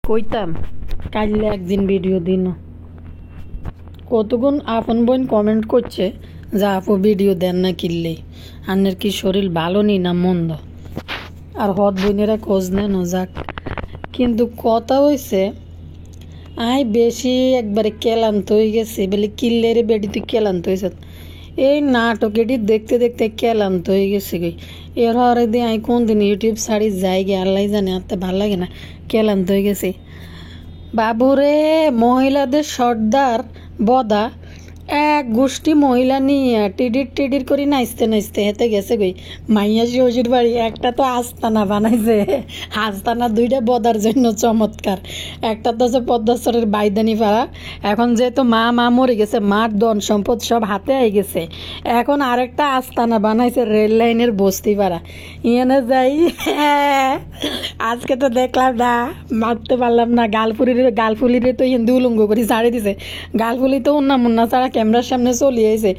কইতাম কাইলে একদিন ভিডিও দিন কতক্ষণ আপন বোন কমেন্ট করছে যে আপু ভিডিও দেন না কিনলে আন্নের কি শরীর ভালো নি না মন্দ আর হদ বোনেরা খোঁজ নেন যাক কিন্তু কথা হয়েছে আই বেশি একবারে ক্লান্ত হয়ে গেছে বলে কিল্লে রে বেটি তুই ক্লান্ত হয়েছে এই নাটক এটি দেখতে দেখতে ক্লান্ত হয়ে গেছে গই এর হরে দিয়ে আই কোন দিন ইউটিউব ছাড়ি যাই গে আল্লাহ জানে আর ভাল লাগে না ক্লান্ত হয়ে গেছে বাবুরে মহিলাদের সর্দার বদা এক গোষ্ঠী মহিলা নিয়ে টিডির করে নাচতে নাচতে হেতে গেছে গই মাইয়া শ্বশুর বাড়ি একটা তো আস্তানা বানাইছে আস্তানা দুইটা বদার জন্য চমৎকার একটা তো হচ্ছে পদ্মাসরের বাইদানি পাড়া এখন যেহেতু মা মরে গেছে মার ধন সম্পদ সব হাতে আই গেছে এখন আরেকটা আস্তানা বানাইছে রেল লাইনের বস্তি পাড়া ইয়েনে যাই আজকে তো দেখলাম না মারতে পারলাম না গালফুলিরে তো হিন্দু উলঙ্গ করে ছাড়ি দিছে গালফুলি তো উন্না মুন্না ছাড়া ক্যামেরার সামনে চলে এসে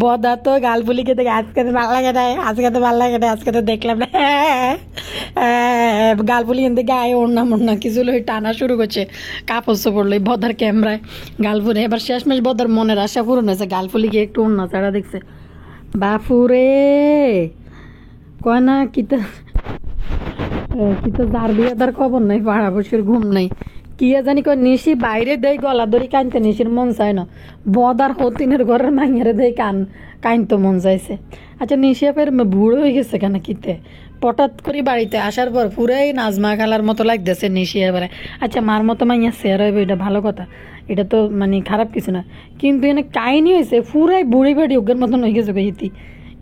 বদা তো গালফুলিকে দেখে আজকে তো ভালো লাগে না আজকে তো দেখলাম না গালফুলি এনতে গায়ে ওড়না মুন্না কিছু লই টানা শুরু করছে কাপড় চোপড় লই বদার ক্যামেরায় গালফুলি এবার শেষমেশ বদার মনের আশা পূরণ হয়েছে গালফুলিকে একটু ওড়না ছাড়া দেখছে বাপুরে কয় না কিতা যার বিয়াদার খবর নাই পাড়া বসের ঘুম নাই কি জানি কয় নিশি বাইরে দেয় গলা ধরি কানতে নিশির মন চায় না বদার হতিনের ঘরের মাইয়ারে দেয় কানতে মন চাইছে আচ্ছা নিশিয়া ফের বুড়ো হয়ে গেছে কেন কিতে হঠাৎ করে বাড়িতে আসার পর পুরাই নাজমা খালার মতো লাগতেছে নিশিয়া এবারে আচ্ছা মার মতো মাইয়া শেয়ার হইবে এটা ভালো কথা এটা তো মানে খারাপ কিছু না কিন্তু এনে কাহিনী হয়েছে পুরাই বুড়ি বাড়ি ওগের মতন হয়ে গেছে ইতি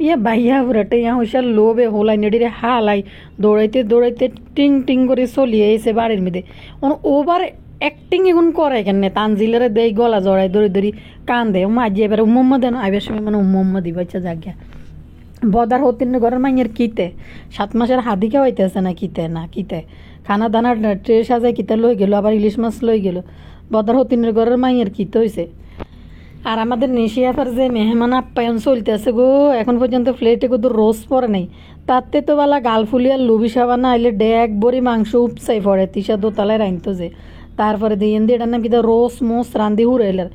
ইয়ে বাইয়া বুড়াটে ইয়া হুঁশার লোভে হোলাই নেডিরে হালাই দৌড়াইতে টিং করে চলিয়ে এসে বাড়ির মধ্যে ওবার অ্যাক্টিং এখন করে কেন তানজিলের দেই গলা জড়াই দড়ি কান দেয় মাঝে এবারে উম্মা দেন আইবার সময় মানে উম্মা দিব আচ্ছা জাগিয়া বদার হতিন ঘরের মাইয়ের কিতে 7 মাসের হাদি খাওয়াইতেছে না কিতে খানা দানার ট্রে সাজায় কিতে লই গেল আবার ইলিশ মাছ লই গেল বদার হতিনের ঘরের মাইয়ের কিতে হয়েছে আর আমাদের নেশিয়াফার যে মেহমান আপ্যায়ন চলতেছে গো এখন পর্যন্ত প্লেটে কিন্তু রোজ পরে নাই তাতে তো বেলা গালফুলি আর লুবি সাবানা আইলে ডেক বড়ি মাংস উপচাই পড়ে তিসা দোতলায় রাইনতো যে তারপরে দিয়ে এটার নাম কিতা রোস মোস রান্ধি হুড়াইলার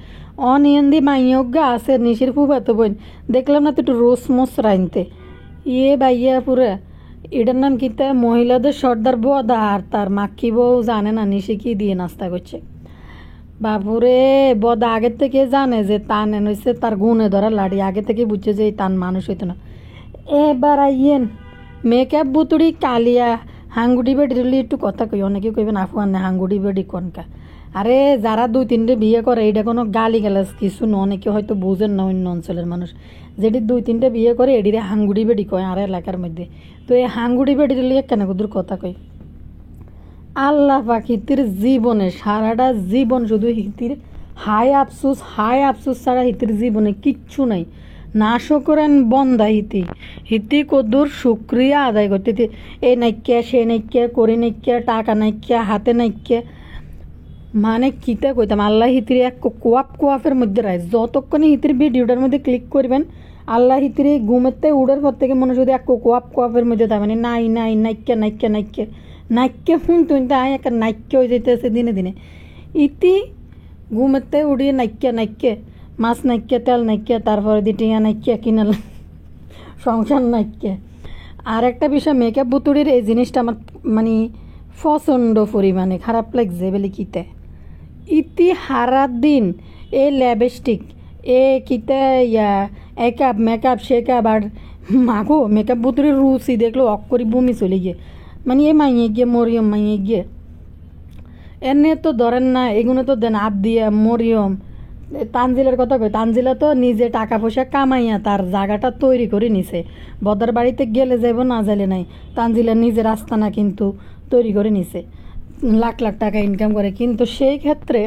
অনিয়ন্দি মাইয়জ্ঞা আছে নিশির ফুফাতো বোন দেখলাম না তো একটু রোস মোস রাইনতে ইয়ে বাইয়া পুরা এটার নাম কিতা মহিলাদের সর্দার বদা আর তার মাক্ষি বউ জানে না নিশি কি দিয়ে নাস্তা করছে বাবুরে বদা আগের থেকে জানে যে তান হয়েছে তার গুণে ধরা লাড়ি আগে থেকে বুঝছে যে তান মানুষ হইতো না এবার আইয়েন মেকআপ বুতুড়ি কালিয়া হাঙ্গুড়ি বেডিরলি একটু কথা কই অনেকে কইবেন আফগান না হাঙ্গুড়ি বেডি কনকা আরে যারা 2-3টে বিয়ে করে এটা কোনো গালি গালাজ কিছু না অনেকে হয়তো বুঝেন না অন্য অঞ্চলের মানুষ যেটি 2-3টে বিয়ে করে এডিরে হাঙ্গুড়ি বেডি কয় আর এলাকার মধ্যে তো এই হাঙ্গুড়ি বেডিরলি কেন কুদুর কথা কই আল্লাহ পাক হিতির জীবনে সারাটা জীবন শুধু হিতির হায় আফসুস ছাড়া হিতির জীবনে কিচ্ছু নাই নাশও করেন বন্দা হিতি কদুর শুক্রিয়া আদায় করতে এই নাইকিয়া সে নাইকিয়া করি নাইকিয়া টাকা নাইকিয়া হাতে নাইকিয়া মানে কিতা কইতাম আল্লাহ হিতির এক কোয়াপের মধ্যে রায় যতক্ষণে হিতির ভিডিওটার মধ্যে ক্লিক করবেন আল্লাহ হিতির ঘুমেতে উড়ার পর থেকে মনে শুধু এক কোয়াপের মধ্যে থাকে মানে নাই নাইক্য শুনতে আয় একটা নাইক্য হয়ে যেতেছে দিনে ইতি ঘুমেতে উড়িয়ে নাইক্য মাছ নাইক্য তেল নাইক্য তারপরে টিয়া নাইক্য কিনাল সংসার নাইক্য আর একটা বিষয় মেকআপ বুতুড়ির এই জিনিসটা আমার মানে প্রচণ্ড পরিমাণে খারাপ লাগছে বলে কিতে ইতি হারা দিন এ ল্যাবস্টিক এ কিতে ইয়া মেকআপ শেকআপ আর মাগো মেকআপ বুতুড়ির রুচি দেখলো অক্করি বমি চলে গিয়ে মানে এ মাইয়ে গিয়ে মরিয়ম মাইয়ে গিয়ে এনে তো ধরেন না এগুলো তো দেন আপ দিয়া মরিয়ম তানজিলের কথা কই তানজিলা তো নিজে টাকা পয়সা কামাইয়া তার জায়গাটা তৈরি করে নিছে বদার বাড়িতে গেলে যাইব না যাইলে নাই তানজিলা নিজের আস্তানা কিন্তু তৈরি করে নিছে লাখ টাকা ইনকাম করে কিন্তু সেই ক্ষেত্রে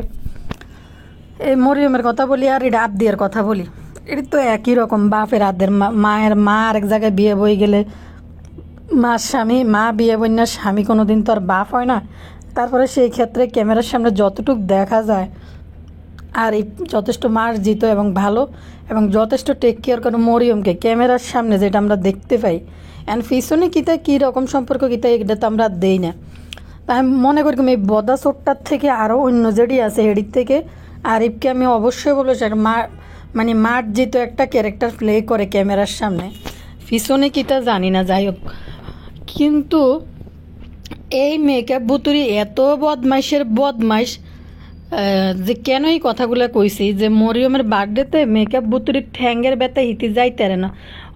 এই মরিয়মের কথা বলি আর এটা আপ দিয়ার কথা বলি এটা তো একই রকম বাপের আদের মায়ের মা আরেক জায়গায় বিয়ে বই গেলে মা বিয়ে বন্যার স্বামী কোনো দিন তো আর বাপ হয় না তারপরে সেই ক্ষেত্রে ক্যামেরার সামনে যতটুক দেখা যায় আর এই যথেষ্ট মার্জিত এবং ভালো এবং যথেষ্ট টেক কেয়ার করে মরিয়মকে ক্যামেরার সামনে যেটা আমরা দেখতে পাই অ্যান্ড পিছনে কী রকম সম্পর্ক এটা তো আমরা দেই না আমি মনে করি এই বদা চোরটার থেকে আরও অন্য যেটি আছে এডির থেকে আরিফকে আমি অবশ্যই বলবো সে মানে মার্জিত একটা ক্যারেক্টার প্লে করে ক্যামেরার সামনে, পিছনে কি তা জানি না, যাই হোক। কিন্তু এই মেকআপ বুতুরি এত বদমাইশের বদমাইশ যে কেন এই কথাগুলো কইছি যে মরিয়মের বার্থডেতে মেকআপ বুতুরির ঠ্যাঙ্গের ব্যথা হিতি যাইতে না,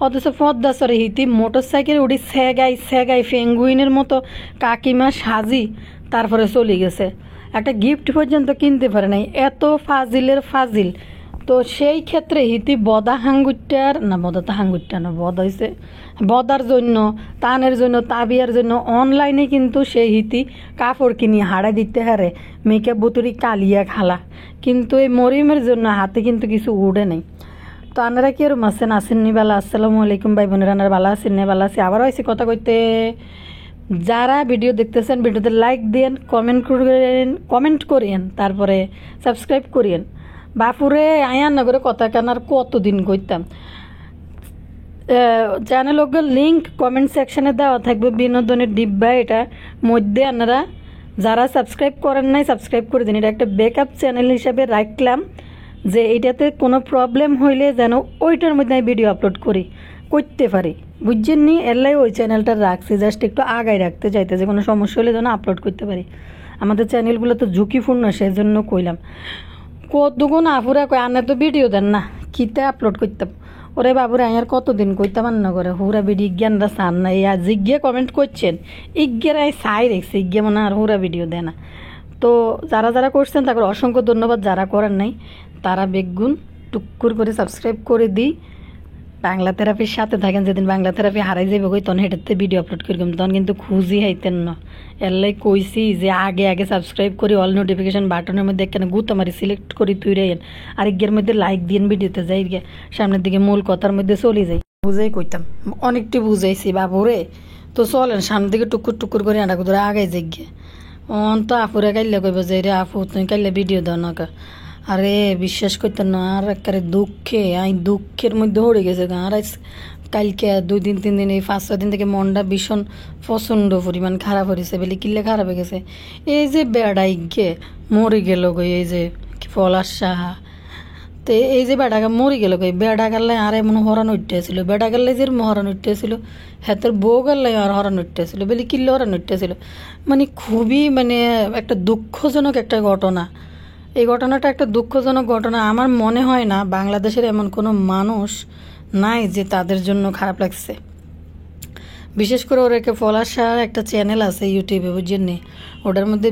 অথচ পদ্মাসরে হিতি মোটর সাইকেল উঠি স্যাগাই পেঙ্গুইনের মতো কাকিমা সাজি তারপরে চলে গেছে, একটা গিফট পর্যন্ত কিনতে পারে নাই, এত ফাজিলের ফাজিল। তো সেই ক্ষেত্রে হিতি বদা হাঙ্গুটার না, বদা তো হাঙ্গুটা না, বদা হয়েছে বদার জন্য, তানের জন্য, তাবিয়ার জন্য অনলাইনে কিন্তু সেই হিতি কাপড় কিনি হাড়া দিতে হারে মেকআপ বুতুরি কালিয়া খালা, কিন্তু এই মরিয়মের জন্য হাতে কিন্তু কিছু উড়ে নেই। তো আপনারা কি এরম আছেন? আসেননি বালা? আসসালামু আলাইকুম ভাই বোনেরা, আপনারা ভালো আছেন না? ভালো আছি, আবারও হয়েছে কথা কইতে। যারা ভিডিও দেখতেছেন ভিডিওতে লাইক দিয়েন, কমেন্ট করিয়েন, তারপরে সাবস্ক্রাইব করিয়েন। বাপুরে আয়ান নগরে কথা কানার কতদিন কইতাম। চ্যানেলের লিঙ্ক কমেন্ট সেকশনে দেওয়া থাকবে, বিনোদনের ডিব্বা, এটা মধ্যে আপনারা যারা সাবস্ক্রাইব করেন নাই সাবস্ক্রাইব করে দিন। এটা একটা ব্যাকআপ চ্যানেল হিসাবে রাখলাম যে এইটাতে কোনো প্রবলেম হইলে যেন ওইটার মধ্যে আমি ভিডিও আপলোড করতে পারি, বুঝছেন নি? এলাই ওই চ্যানেলটা রাখছি, জাস্ট একটু আগায় রাখতে চাইতে, যে কোনো সমস্যা হলে যেন আপলোড করতে পারি। আমাদের চ্যানেলগুলো তো ঝুঁকিপূর্ণ, সেজন্য কইলাম। কতগুণ আফুরা কয় আনে তো ভিডিও দেন না, কিতে আপলোড করতাম? ওরে বাবুরে আয়ার কতদিন কইতাম না করে হুরা ভিডিও জ্ঞানরা চান না, এই জিজ্ঞে কমেন্ট করছেন ইজ্ঞের চাই রেখছে, ইজ্ঞে মনে আর হুরা ভিডিও দেয় না। তো যারা যারা করছেন তাদের অসংখ্য ধন্যবাদ, যারা করেন নাই তারা বেগুন টুকুর করে সাবস্ক্রাইব করে দিই। বাংলা থেরাপির সাথে থাকেন, যেদিন বাংলা থেরাপি হারাই যাবে কই তখন হেঁটাতে ভিডিও আপলোড করিম, তখন কিন্তু খুঁজি হাইতেন না। এলাই কইছি যে আগে সাবস্ক্রাইব করি, অল নোটিফিকেশন বাটনের মধ্যে এখানে গুতা মারি সিলেক্ট করি তুই রেন, আরেকগের মধ্যে লাইক দিন, ভিডিওতে যাই গিয়ে সামনের দিকে মূল কথার মধ্যে চলে যাই। বুঝাই কইতাম, অনেকটি বুঝাইছি বাবুরে। তো চলেন সামনের দিকে টুকুর করে আঁটা ধরে আগে যাই গিয়ে। অন তো আপুরে কাইলে কইব যে রে আপু তুমি কাইলে ভিডিও দাও না। আরে বিশ্বাস করতেন না, আর একেবারে দুঃখের মধ্যে হয়ে গেছে। আর কালকে 2 দিন 3 দিন এই 5-6 দিন থেকে মনটা ভীষণ প্রচণ্ড পরিমাণ খারাপ হয়েছে। বলে কিল্লে খারাপ হয়ে গেছে, এই যে বেড়াই গে মরে গেল গই, এই যে পলাশ সাহা, তো এই যে বেড়াগা মরে গেল গই, বেড়া গেলে আর এমন হরান উঠতেছিল, বেড়া গেলে যে হরান উঠতেছিল, হাতের বউ গেলে আর হরান উঠতেছিল, বলে কিল্লে হরান উঠতেছিল। মানে খুবই মানে একটা দুঃখজনক একটা ঘটনা। এই ঘটনাটা একটা দুঃখজনক ঘটনা। আমার মনে হয় না বাংলাদেশের এমন কোনো মানুষ নাই যে তাদের জন্য খারাপ লাগছে। বিশেষ করে ওর একটা পলাশার একটা চ্যানেল আছে ইউটিউবে, বুঝছেন, ওটার মধ্যে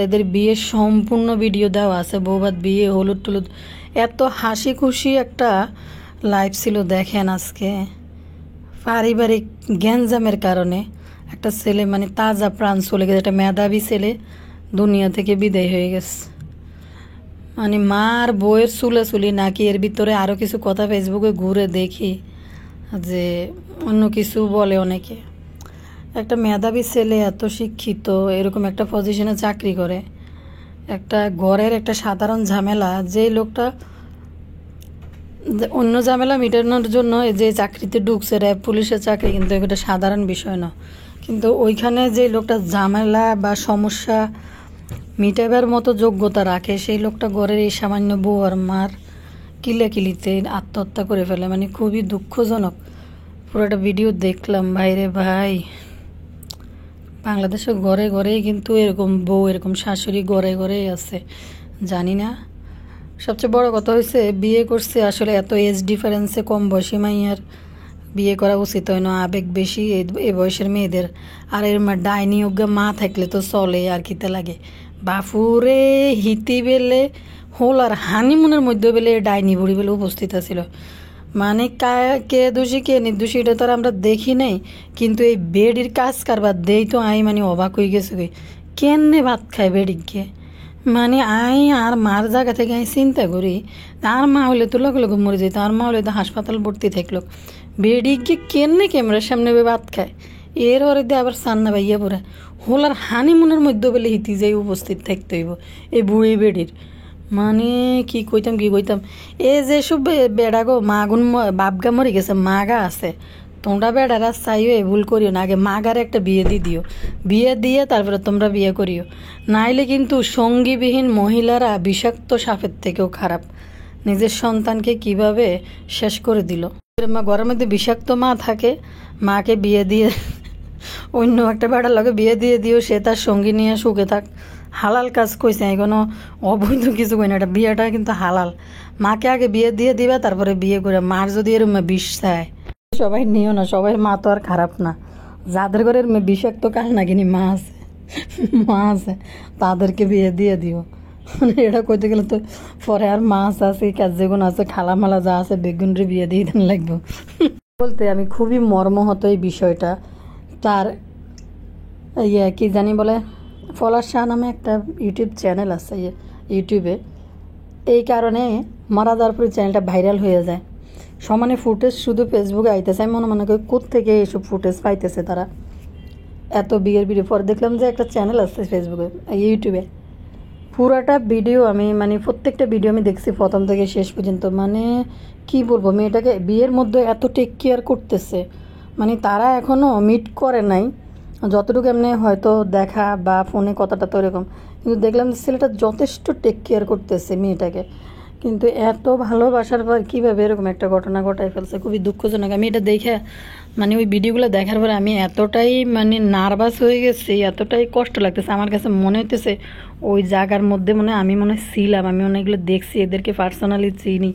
এদের বিয়ের সম্পূর্ণ ভিডিও দেওয়া আছে, বৌভাত বিয়ে, হলুদ টুলুদ, এত হাসি খুশি একটা লাইফ ছিল। দেখেন আজকে পারিবারিক গ্যাঞ্জামের কারণে একটা ছেলে মানে তাজা প্রাণ চলে গেছে, একটা মেধাবী ছেলে দুনিয়া থেকে বিদায় হয়ে গেছে। মানে মার বইয়ের চুলি নাকি, এর ভিতরে আরও কিছু কথা ফেসবুকে ঘুরে দেখি যে অন্য কিছু বলে অনেকে। একটা মেধাবী ছেলে এত শিক্ষিত, এরকম একটা পজিশনে চাকরি করে, একটা ঘরের একটা সাধারণ ঝামেলা, যে লোকটা অন্য ঝামেলা মেটানোর জন্য যে চাকরিতে ঢুকছে, র্যাব পুলিশের চাকরি, কিন্তু এটা সাধারণ বিষয় না। কিন্তু ওইখানে যে লোকটা ঝামেলা বা সমস্যা মিটাবার মতো যোগ্যতা রাখে, সেই লোকটা ঘরের এই সামান্য বউ আর মার কিলিতে আত্মহত্যা করে ফেলে। মানে খুবই দুঃখজনক। পুরোটা ভিডিও দেখলাম, ভাইরে ভাই, বাংলাদেশের ঘরে ঘরেই কিন্তু এরকম বউ, এরকম শাশুড়ি ঘরেই আছে। জানি না, সবচেয়ে বড় কথা হয়েছে বিয়ে করছে আসলে এত এজ ডিফারেন্সে, কম বয়সী মাইয়ার বিয়ে করা উচিত হয় না, আবেগ বেশি এই বয়সের মেয়েদের। আর এর ডাইনি অজ্ঞা মা থাকলে তো চলে, আর কিতে লাগে। বাপুরে হিতি বেলে হোল আর হানিমুনের মধ্যে বেলে ডাইনি বুড়ি বেলে উপস্থিত আছিল। মানে কে দোষী কে নির্দোষী এটা তো আর আমরা দেখি নাই, কিন্তু এই বেডির কাজ কারবার দেই তো আই মানে অবাক হয়ে গেছে। কেনে ভাত খায় বেডিকে, মানে আর মার জায়গা থেকে আমি চিন্তা করি, আর মা হলে তো লগে লগে মরে যেত, আর মা হলে তো হাসপাতাল ভর্তি থাকলো। বেডিকে কেনে ক্যামেরার সামনে ভাত খায়, এর ওরে দিয়ে আবার সান্না ভাইয়া পড়ে হোলার হানিমুনের মধ্যে বলে হিতি যাই উপস্থিত থাকতে হইব এই বুড়ি বেডির। মানে কি কইতাম। এ যেসব বেড়া গো মাগুন বাপগা মরে গেছে, মাগা আছে, তোমরা বেড়ারা চাইও এ ভুল করিও না, আগে মাগারে একটা বিয়ে দিও, বিয়ে দিয়ে তারপরে তোমরা বিয়ে করিও, নাইলে কিন্তু সঙ্গীবিহীন মহিলারা বিষাক্ত সাপের থেকেও খারাপ। নিজের সন্তানকে কিভাবে শেষ করে দিল। ঘরের মধ্যে বিষাক্ত মা থাকে, মাকে বিয়ে দিয়ে অন্য একটা বেড়ার লগে বিয়ে দিয়ে দিও, সে তার সঙ্গী নিয়ে সুখে থাক। হালাল কাজ কইছে, কোনো অবৈধ কিছু কই না, এটা বিয়েটা কিন্তু হালাল। মাকে আগে বিয়ে দিয়ে দিবা, তারপরে বিয়ে করে। মার যদি এরম বিষ চায়, সবাই নিও না, সবাই মা তো আর খারাপ না। যাদের ঘরের বিষাক্ত কাজ না কিনি মা আছে তাদেরকে বিয়ে দিয়ে দিও। এটা কইতে গেলে তো পরে আর মাছ আছে, কাজ যেগুলো আছে, খালামালা যা আছে, বেগুনরে বিয়ে দিয়ে দেন লাগবে বলতে। আমি খুবই মর্মাহত এই বিষয়টা। তার কি জানি বলে, ফলার শাহ নামে একটা ইউটিউব চ্যানেল আছে ইউটিউবে, এই কারণে মারা যাওয়ার পরে চ্যানেলটা ভাইরাল হয়ে যায়। সমানে ফুটেজ শুধু ফেসবুকে আইতেছে। আমি মনে করি কোত্থেকে এইসব ফুটেজ পাইতেছে তারা, এত বিয়ের ভিডিও। পরে দেখলাম যে একটা চ্যানেল আছে ফেসবুকে, ইউটিউবে, পুরাটা ভিডিও আমি প্রত্যেকটা ভিডিও আমি দেখছি প্রথম থেকে শেষ পর্যন্ত। কি বলবো, মেয়েটাকে বিয়ের মধ্যে এত টেক কেয়ার করতেছে, তারা এখনও মিট করে নাই, যতটুকু এমনি হয়তো দেখা বা ফোনে কথাটা তো এরকম, কিন্তু দেখলাম ছেলেটা যথেষ্ট টেক কেয়ার করতেছে মেয়েটাকে। কিন্তু এত ভালোবাসার পর কীভাবে এরকম একটা ঘটনা ঘটায় ফেলছে, খুবই দুঃখজনক। আমি এটা দেখে ওই ভিডিওগুলো দেখার পরে আমি এতটাই নার্ভাস হয়ে গেছি, এতটাই কষ্ট লাগতেছে। আমার কাছে মনে হইতেছে ওই জায়গার মধ্যে আমি ছিলাম, আমি অনেকগুলো দেখছি, এদেরকে পার্সোনালি চিনি,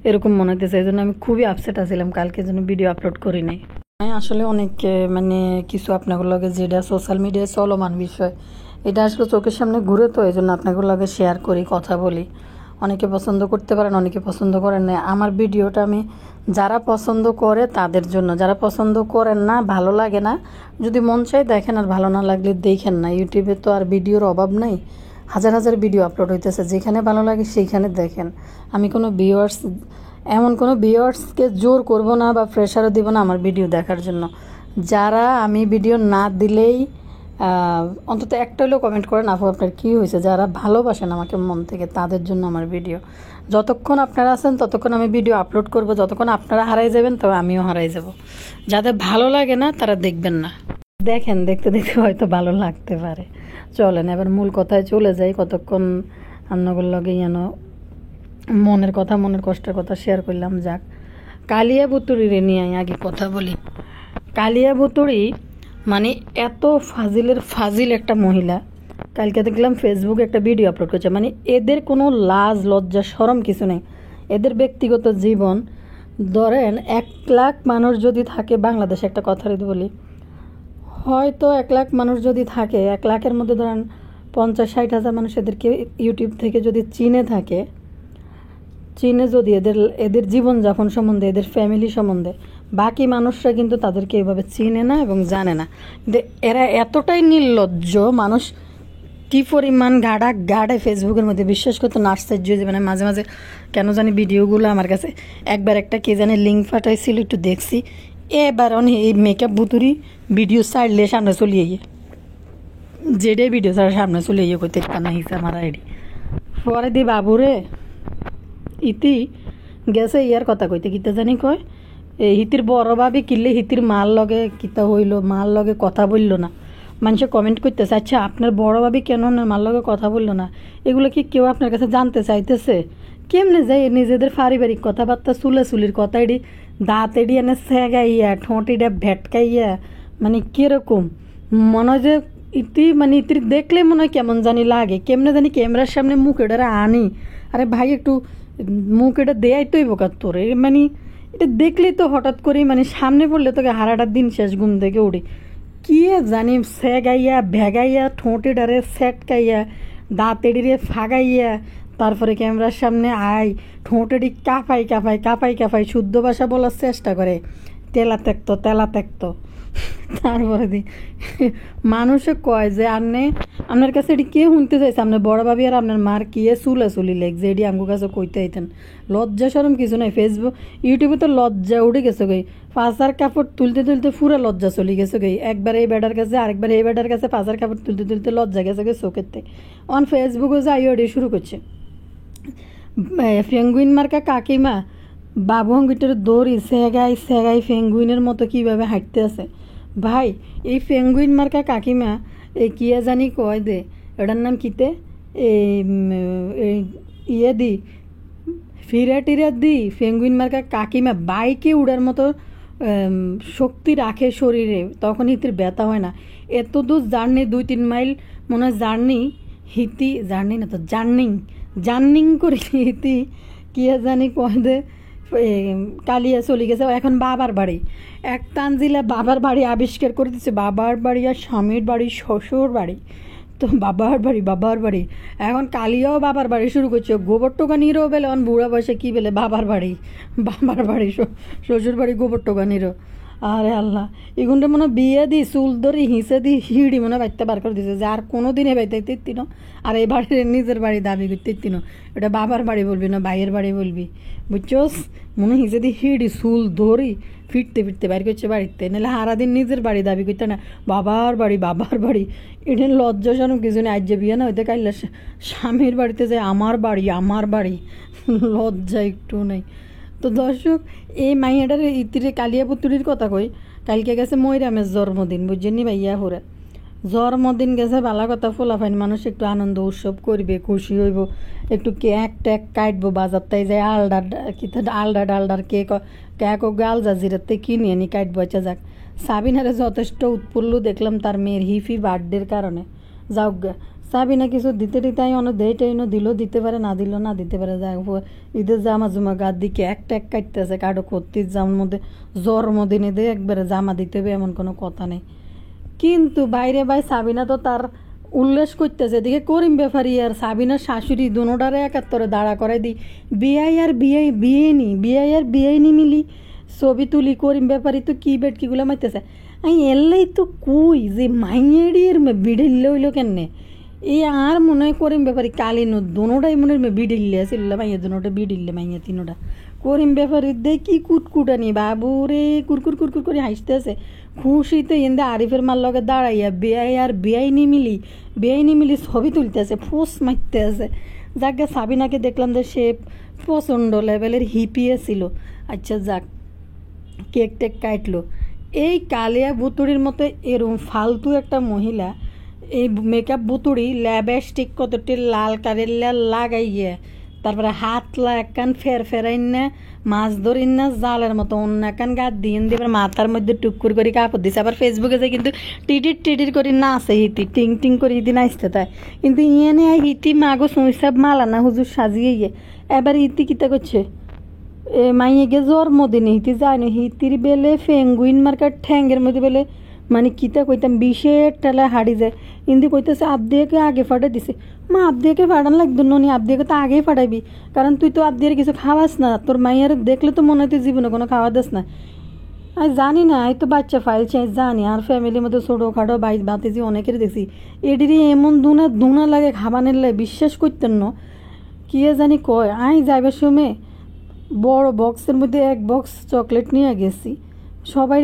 এরকম মনে হইতেছে। এই জন্য আমি খুবই আপসেট আছিলাম কালকে, জন্য ভিডিও আপলোড করি নাই। আমি আসলে অনেক কিছু আপনাদের লগে যেটা সোশ্যাল মিডিয়ায় চলমান বিষয়, এটা আসলে চোখের সামনে ঘুরে, তো এই জন্য আপনাদের লগে শেয়ার করি, কথা বলি। অনেকে পছন্দ করতে পারেন, অনেকে পছন্দ করেন না। আমার ভিডিওটা আমি যারা পছন্দ করে তাদের জন্য, যারা পছন্দ করেন না, ভালো লাগে না, যদি মন চায় দেখেন, আর ভালো না লাগলে দেখেন না। ইউটিউবে তো আর ভিডিওর অভাব নাই, হাজার হাজার ভিডিও আপলোড হইতেছে, যেখানে ভালো লাগে সেইখানে দেখেন। আমি কোনো এমন কোনো ভিউয়ার্সকে জোর করব না বা প্রেশারও দিব না আমার ভিডিও দেখার জন্য। যারা আমি ভিডিও না দিলেই অন্তত একটা হলেও কমেন্ট করেন, আপু আপনার কী হয়েছে, যারা ভালোবাসেন আমাকে মন থেকে, তাদের জন্য আমার ভিডিও। যতক্ষণ আপনারা আছেন ততক্ষণ আমি ভিডিও আপলোড করব, যতক্ষণ আপনারা হারাই যাবেন তবে আমিও হারাই যাব। যাদের ভালো লাগে না তারা দেখবেন না, দেখেন, দেখতে দেখতে হয়তো ভালো লাগতে পারে। চলেন এবার মূল কথায় চলে যাই। কতক্ষণ আপনাদের লগে মনের কথা, মনের কষ্টের কথা শেয়ার করলাম। যাক, কালিয়া বুতুড়িরে নিয়ে আগে কথা বলি। কালিয়া বুতুড়ি এত ফাজিল একটা মহিলা। কালকে দেখলাম ফেসবুকে একটা ভিডিও আপলোড করছে, এদের কোনো লাজ লজ্জা শরম কিছু নেই। এদের ব্যক্তিগত জীবন, ধরেন 1 লাখ মানুষ যদি থাকে বাংলাদেশে, একটা কথা বলি, হয়তো 1 লাখ মানুষ যদি থাকে, 1 লাখের মধ্যে ধরেন 50-60 হাজার মানুষ এদেরকে ইউটিউব থেকে যদি চিনে থাকে, যদি এদের জীবনযাপন সম্বন্ধে, এদের ফ্যামিলি সম্বন্ধে, বাকি মানুষরা কিন্তু তাদেরকে এভাবে চিনে না এবং জানে না। এরা এতটাই নির্লজ্জ মানুষ, কী পরিমাণ গাড়ে ফেসবুকের মধ্যে, বিশ্বাস করতে আশ্চর্য যে মাঝে মাঝে কেন জানি ভিডিওগুলো আমার কাছে একবার একটা কে জানি লিঙ্ক পাঠাইছিল, একটু দেখছি। এবার এই মেকআপ বুতুরি ভিডিও ছাড়লে সামনে চলিয়ে যেটাই ভিডিও ছাড়া সামনে চলিয়ে করতে না হিসা মারা এডি পরে দি বাবুরে ইতি গেছে ইয়ার কথা কইতে, কিতা জানি কয়, হিতির বড় ভাবি কিনলে হিতির মাল লগে কিতা হইল, মাল লগে কথা বললো না। মানুষে কমেন্ট করতেছে, আচ্ছা আপনার বড় ভাবি কেন না মাল লগে কথা বললো না, এগুলো কি কেউ আপনার কাছে জানতে চাইতেছে? কেমনে যায় নিজেদের পারিবারিক কথাবার্তা, চুলির কথা, এডি দাঁত এডি এনে সেগাইয়া, ঠোঁটিটা ভেটকাইয়া, কিরকম মনে হয় যে ইতির দেখলে মনে হয় কেমন জানি লাগে, কেমনে জানি ক্যামেরার সামনে মুখ এটা আনি। আরে ভাই একটু মুখ এটা দেয়াই তোই বোকার তোরে, এটা দেখলেই তো হঠাৎ করেই সামনে পড়লে তোকে হারাটার দিন শেষ, ঘুম থেকে উঠে কি জানি সেগাইয়া ভেগাইয়া, ঠোঁটে ডারে সেটকাইয়া, দাঁতেডিরে ফাগাইয়া, তারপরে ক্যামেরার সামনে আয়, ঠোঁটেডি কাঁপাই শুদ্ধ ভাষা বলার চেষ্টা করে, তেলা ত্যাক্ত। তারপরে মানুষে কয় যে আপনার কাছে এটি কে শুনতে চাইছে, আপনার বড় ভাবি আর আপনার মার কি চুলি লেগছে, এটি আমার কাছে কইতে আইতেন। লজ্জা সরম কিছু নাই, ফেসবুক ইউটিউবে তো লজ্জা উঠে গেছে গই, পাঁচার কাপড় তুলতে পুরো লজ্জা চলে গেছে গই। একবার এই বেডার কাছে, আরেকবার এই বেডার কাছে পাঁচার কাপড় তুলতে লজ্জা গেছে গই চোখের থেকে। অন ফেসবুকে যাই ওটি শুরু করছে, পেঙ্গুইন মার্কা কাকিমা বাবু হঙ্গিটার দড়ি সেগাই সেগাই পেঙ্গুইনের মতো কিভাবে হাঁটতে আছে ভাই। এই পেঙ্গুইন মার্কা কাকিমা এই কিয়া জানি কয় দে, এটার নাম কিতে এই ইয়ে দি ফিরা টিরা দি পেঙ্গুইন মার্কা কাকিমা বাইকে উড়ার মতো শক্তি রাখে শরীরে, তখন হিতির ব্যথা হয় না। এত দূর জার্নি 2-3 মাইল মনে হয় জার্নি হিতি জার্নি না তো জার্নিং করে হিতি কিয়া জানি কয় দে কালিয়া চলে গেছে এখন বাবার বাড়ি। এক তানজিলা বাবার বাড়ি আবিষ্কার করে দিচ্ছে, বাবার বাড়ি আর স্বামীর বাড়ি শ্বশুর বাড়ি, তো বাবার বাড়ি এখন কালিয়াও বাবার বাড়ি শুরু করছে, গোবর টোকা নিরো বেলে অন বুড়া বয়সে কী বেলে বাবার বাড়ি শ্বশুর বাড়ি গোবর টোকা নিরো। আরে আল্লাহ, এগুনটা মনে বিয়ে দি চুল ধরি হিঁচে দি হিড়ি মনে বাইতে বার করে দিছে যে আর কোনো দিনে বাইতে তিন, আর এই বাড়ির নিজের বাড়ি দাবি করতে তিন, এটা বাবার বাড়ি বলবি না ভাইয়ের বাড়ি বলবি, বুঝছস? মনে হিঁচে দি হিড়ি চুল ধরি ফিরতে বাইর করছে বাড়িতে, নাহলে সারাদিন নিজের বাড়ি দাবি করতে না বাবার বাড়ি। এটা লজ্জাজনক কিছু নেই, আজ যে বিয়ে না হইতে কাইলে স্বামীর বাড়িতে যায় আমার বাড়ি লজ্জা একটু নেই। তো দর্শক, এই মাইয়াটার ইতিরে কালিয়া পুতুরির কথা কই, কালকে গেছে ময়রামের জন্মদিন, বুঝছেননি ভাইয়া হোরে জন্মদিন গেছে, ভালো কথা, ফোলাফাইন মানুষ একটু আনন্দ উৎসব করবে, খুশি হইব, একটু কেক টেক কাটবো, বাজার তাই যায় আলডার কেক ও গাল জাজিরাতে কিনে আনি কাটবো। আচ্ছা যাক, সাবিনারে যথেষ্ট উৎফুল্ল দেখলাম তার মেয়ের হিফি বার্থডের কারণে। যাওক গা, সাবিনা কিছু দিতে আমি অনেক দেয়টাইনো দিল, দিতে পারে না দিল না দিতে পারে, যাক ঈদের জামা জুমা গাদ দিয়ে কেক টেক কাটতেছে, কাটো করতে জামার মধ্যে জন্মদিনে দিয়ে একবারে জামা দিতে হবে এমন কোনো কথা নেই। কিন্তু বাইরে ভাই সাবিনা তো তার উল্লেস করতেছে, এদিকে করিম ব্যাপারী আর সাবিনার শাশুড়ি দুনোটারে একাত্তরে দাঁড়া করাই দিই, বিয়াই নি মিলি ছবি তুলি, করিম ব্যাপারী তো কি বেটকিগুলো মারতেছে। আমি এল্লাই তো কুই যে মাইয়ের বিড়িল্লে হইল কেনে, এই আর মনে হয় করিম ব্যাপারী কালিনো দুনোটাই মনে হয় বিড়িল্লে আছিল, মাইয়া দুনোটা বিড়িল্লে মাইয়া তিনোটা। করিম ব্যাপারীর দে কি কুটকুটানি বাবু রে, কুরকুর করে হাসতে আছে খুশিতে, এন্দে আরিফের মার লগে দাঁড়াইয়া বেআই নি মিলি ছবি তুলতে আছে, ফোস মারতে আছে। যাকে সাবিনাকে দেখলাম যে সে প্রচণ্ড লেভেলের হিপিয়ে ছিল। আচ্ছা যাক, কেক টেক কাটলো। এই কালিয়া বুতুড়ির মতো এরম ফালতু একটা মহিলা এই মেকআপ বুতুড়ি ল্যাবস্টিক কতটি লাল কারের লাগাইয়া, তারপরে হাত একখান ফেরাইন না মাছ ধরিন না জালের মতো অন্য একখান গাছ দিন দিয়ে মাথার মধ্যে টুকুর করে কাপড় দিছে, আবার ফেসবুকে যে কিন্তু টিটির করে নাচে হিতি টিং করে হিতি নাচতে তাই, কিন্তু ইয়ে নেই হিতি মাগো সুইসাব মালানা হুজুর সাজিয়ে গিয়ে এবার হিতি কিতা করছে মাইয়ে গিয়ে জন্মদিনে হিতি যায় না, হিতির বেলে পেঙ্গুইন মার্কার ঠ্যাঙ্গের মধ্যে বেলে মানে কিতা কইতাম 20 টেলা হাড়ি যায়, কিন্তু কইতেছে আবদিয়াকে আগে ফাটাই দিছে। মা আবদিয়াকে ফাটান লাগতো নি, আবদিয়াকে তো আগেই ফাটাইবি, কারণ তুই তো আবদিয়ার কিছু খাওয়াস না, তোর মাইয়ার দেখলে তো মনে হয় তুই জীবনে কোনো খাওয়া দাস না। আমি জানি না, এই তো বাচ্চা ফাইলছে জানি, আর ফ্যামিলির মধ্যে ছোটোখাটো বাতিজি অনেকের দেখছি, এটিরই এমন দুনা লাগে খাবানের লাগে বিশ্বাস করতেন না, কি জানি কয়। আই যাইবার সময় বড় বক্সের মধ্যে এক বক্স চকলেট নিয়ে গেছি, সবাই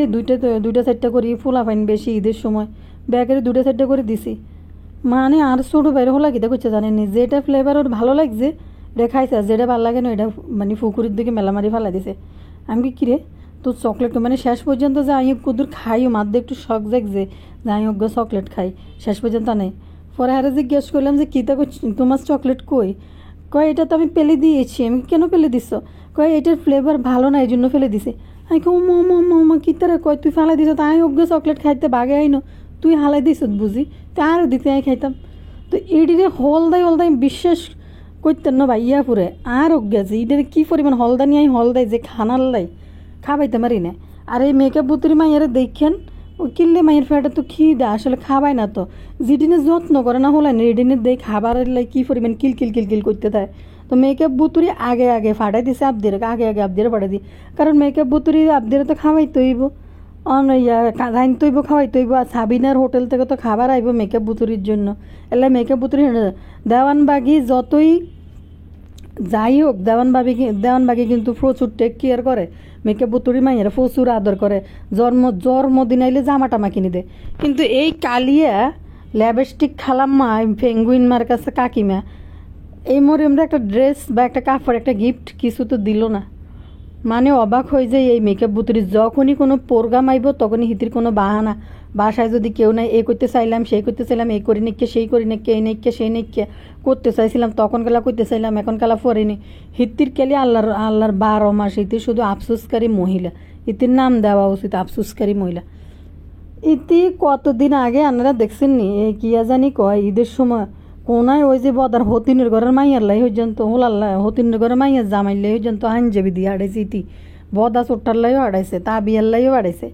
দুইটা 4টা করে ফুলাফাইন বেশি ঈদের সময় ব্যাগের 2টা 4টা করে দিছি, মানে আর ছোটো বাইরে হলা কিতা করছে জানেনি, যেটা ফ্লেভার ওর ভালো লাগছে রেখাইছে, আর যেটা ভালো লাগে না এটা মানে পুকুরের দিকে মেলামারি ফেলা দিছে। আমি কি কিরে তোর চকলেট মানে শেষ পর্যন্ত যে আমি কুদুর খাইও মাধ্যমে একটু শখ দেখছে যে আমি অজ্ঞ চকলেট খাই, শেষ পর্যন্ত নেই। পরে আরে জিজ্ঞেস করলাম যে কিতা করছি তোমার চকলেট কই, কয় এটা তো আমি ফেলে দিয়েছি। আমি কেন ফেলে দিছ, কয় এটার ফ্লেভার ভালো না এই জন্য ফেলে দিছে। আমি কো মা কি তারা কয় তুই ফালাই দিছ, তাই অজ্ঞ চকলেট খাইতে বাগে আইনো তুই হালাই দিছ বুঝি, তা আর দিতে আমি খাইতাম। তো এটিরে হলদাই বিশ্বাস করতেন না ভাইয়া পুরে আর অজ্ঞা যে এটারে কী পরিমাণ হলদা নিয়ে আমি হলদাই যে খানার লাই খাবাইতে পারি না। আর এই মেকআপ বুতুরি মাইয়ারে দেখেন ও কিনলে মাইয়ের ফেটা তো খিদা আসলে খাবাই না, তো যেদিনে যত্ন করে না হলেন এদিনে দেখ খাবারের লাই কী পরিমাণ কিল করতে থাকে। তো মেকআপ বুতুরি আগে ফাটাই দিছে আবদের আগে আবদের ফাটাই দিই, কারণ মেকআপ বুতুরি আবদের তো খাওয়াই তৈব রাইন তৈব খাওয়াই তৈব, আর সাবিনার হোটেল থেকে তো খাবার আইব মেকআপ বুতুরির জন্য, এলে মেকআপ বুতুরি দেওয়ানবাগি যতই যাই হোক দেওয়ানবাগি কিন্তু প্রচুর টেক কেয়ার করে, মেকআপ বুতুরি মাইয়েরা প্রচুর আদর করে, জন্মদিন আইলে জামা টামা কিনে দেয়। কিন্তু এই কালিয়া ল্যাবস্টিক খালাম্মা পেঙ্গুইন মার কাছে কাকিমা এই মরিয়মরা একটা ড্রেস বা একটা কাপড় একটা গিফট কিছু তো দিল না, মানে অবাক হয়ে যায় এই মেকআপ বুতুরি, যখনই কোনো প্রোগ্রাম আইব তখনই হিতির কোনো বাহানা। বাসায় যদি কেউ নাই, এ করতে চাইলাম, সেই করতে চাইলাম, এই করি নাকি সেই করি নাকি, এই নাকি সেই নাকি করতে চাইছিলাম, তখন কালা করতে চাইলাম, এখন কালা পড়িনি। হিতির কেলি আল্লাহর 12 মাস ইতি শুধু আফসোসকারী মহিলা। ইতির নাম দেওয়া উচিত আফসোসকারী মহিলা। ইতি কতদিন আগে আপনারা দেখছেন নি, এই কিয়া জানি কয় ঈদের সময় কোনায় ওই যে বদার হতিনের ঘরের মাইয়ার লাই হইজন্ত হোলাল্লা হতিনের ঘরের মাইয়ার জামাইর লাই হইজন্ত হাঞ্জাবি দিয়ে হারাইছে। ইতি বদা চোট্টার লাইও হারাইছে, তা বিয়ার লাইও হারাইছে।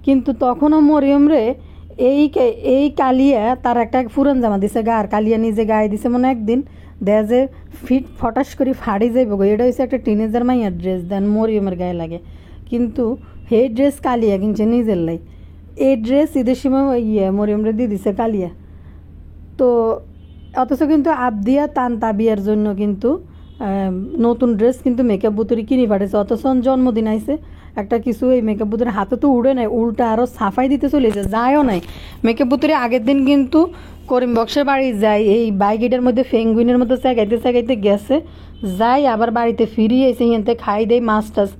কিন্তু তখনও মরিয়ম রে এই কালিয়া তার একটা ফুরান জামা দিছে, গার কালিয়া নিজে গায়ে দিছে মনে একদিন দেয়া যে ফিট ফটাস করে ফাড়ি যাইব গো। এটা হচ্ছে একটা টিনেজার মাইয়ার ড্রেস, দেন মরিয়মের গায়ে লাগে। কিন্তু সেই ড্রেস কালিয়া কিনছে নিজের লাই। এই ড্রেস ঈদের সময় মরিয়মরে দিয়ে দিছে কালিয়া। তো অথচ কিন্তু আবদিয়া তান তাবিয়ার জন্য কিন্তু নতুন ড্রেস কিন্তু মেকআপ বুতুরি কিনে পাঠাইছে। অথচ জন্মদিন আইছে একটা কিছু এই মেকআপ বুতুরি হাতে তো উড়ে নাই, উল্টা আরও সাফাই দিতে চলেছে, যায়ও নাই। মেকআপ বুতুরি আগের দিন কিন্তু করিম বক্সের বাড়ি যায়, এই বাইকেটার মধ্যে ফেঙ্গুইনের মধ্যে চাগাইতে গেছে, যাই আবার বাড়িতে ফিরিয়ে এসে হিয়ানতে খাই দেয় মাছ টাছ।